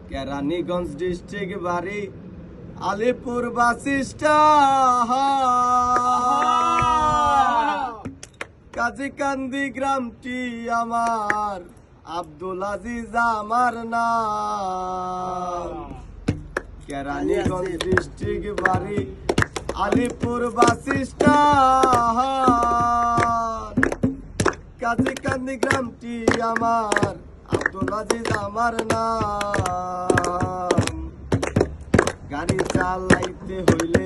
Keraniganj district বাড়ি Alipur bus stand কাজীকান্দি গ্রামটি আমার আব্দুল আজিজ আমার নাম কেরানীগঞ্জ ডিস্ট্রিক্ট বাড়ি আলিপুর বাস স্ট্যান্ড কাজীকান্দি গ্রামটি আমার আব্দুল আজিজ আমার নাম গাড়ি চালাইতে হইলে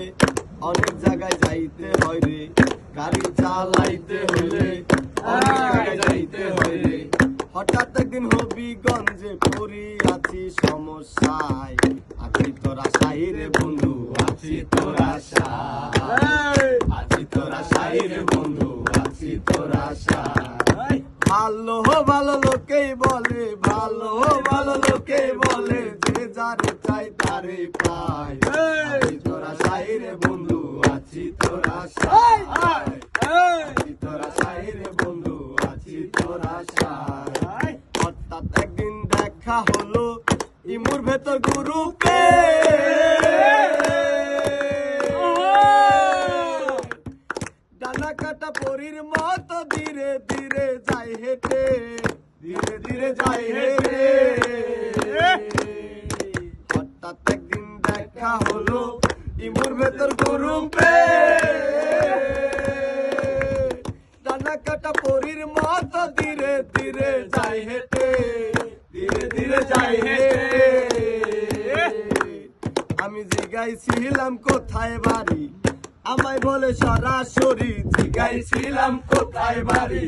অনেক জায়গায় যাইতে হয় রে গাড়ি চালাইতে হইলে অনেক জায়গায় যাইতে হয় রে হঠাৎ একদিন হবিগঞ্জে পড়ি আছি সমস্যায় আছি তোরা সাহিরে বন্ধু আছি তোরা আছি তোরা সাহিরে বন্ধু আছি তোরা ভালো ভালো লোকেই বলে ভালো ভালো লোকেই বলে যে যারে চাই তারে পাই আছি তোরা সাহিরে বন্ধু আছি তোরা আছি তোরা সাহিরে বন্ধু আছি তোরা হঠাৎ একদিন দেখা হলো ইমুর ভেতর গ্রুপে ডানা কাটা পরীর মতো ধীরে ধীরে যাই হেঁটে ধীরে ধীরে যাই হেঁটে হঠাৎ একদিন দেখা হলো ইমুর ভেতর গ্রুপে ডানা কাটা পরীর মতো ধীরে ধীরে যাই হেঁটে ধীরে ধীরে যাই হেঁটে আমি জিগাইছিলাম কোথায় বাড়ি আমায় বলে সরাসরি জিগাইছিলাম কোথায় বাড়ি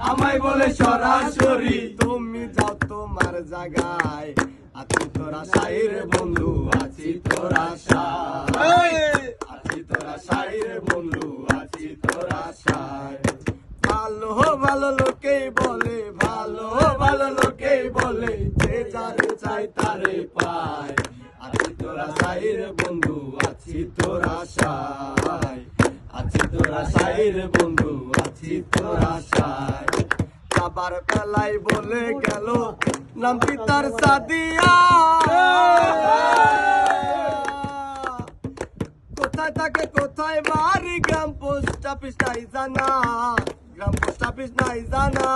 আমায় বলে সরাসরি তুমি যাও তোমার জায়গায় আছি তোরা সাহিরে বন্ধু আছি তোরা আছি তোরা সাহিরে বন্ধু আছি তোরা ভালো ভালো লোকেই বলে ভালো ভালো লোকেই বলে যে যারে চাই তারে পায় আছি তোরা সাহিরে বন্ধু আছি তোরা আছি তোরা সাহিরে বন্ধু আছি তোরা যাবার বেলায় বলে গেল নাম পিতার সাদিয়া কোথায় থাকে কোথায় বাড়ি গ্রাম পোস্ট অফিস নাই জানা গ্রাম পোস্ট অফিস নাই জানা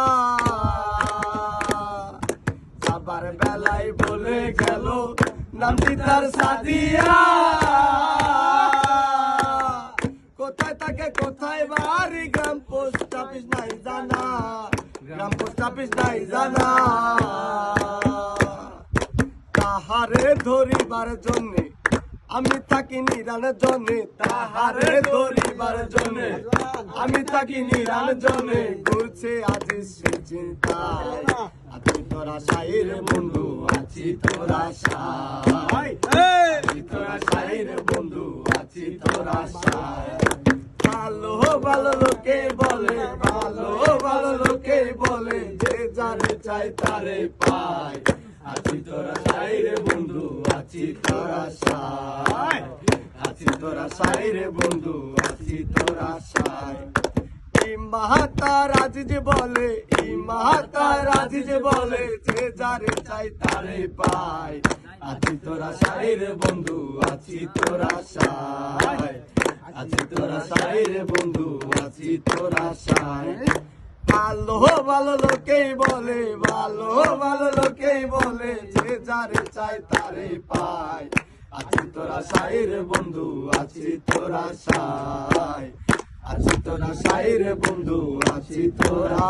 যাবার বেলায় বলে গেল নাম পিতার সাদিয়া কোথায় থাকে কোথায় বাড়ি গ্রাম পোস্ট অফিস নাই জানা গ্রাম পোস্ট অফিস নাই জানা তাহারে ধরিবার জন্যে আমি থাকি নিরানের জন্যে তাহারে ধরিবার জন্যে আমি থাকি নিরানের জন্যে ঘুরছে আজ সে চিন্তায় আছি তোরা সাহিরে বন্ধু আছি তোরা আছি তোরা সাহিরে বন্ধু আছি তোরা ভালো ভালো লোকে বলে ভালো ভালো লোকে বলে যে যারে চাই তারে পায় আছি তোরা সাহিরে বন্ধু আছি তোরা আছি তোরা সাহিরে বন্ধু আছি তোরা মাহাতার আজিজ বলে মাহাতার আজিজ বলে যে যারে চাই তারে পায় আছি তোরা সাহিরে বন্ধু আছি তোরা আছি তোরা সাহিরে বন্ধু আছি তোরা ভালো ভালো লোকেই বলে ভালো ভালো লোকেই বলে যে যারে চাই তারে পায় আছি তোরা সাহিরে বন্ধু আছি তোরা আছি তোরা সাহিরে বন্ধু আছি তোরা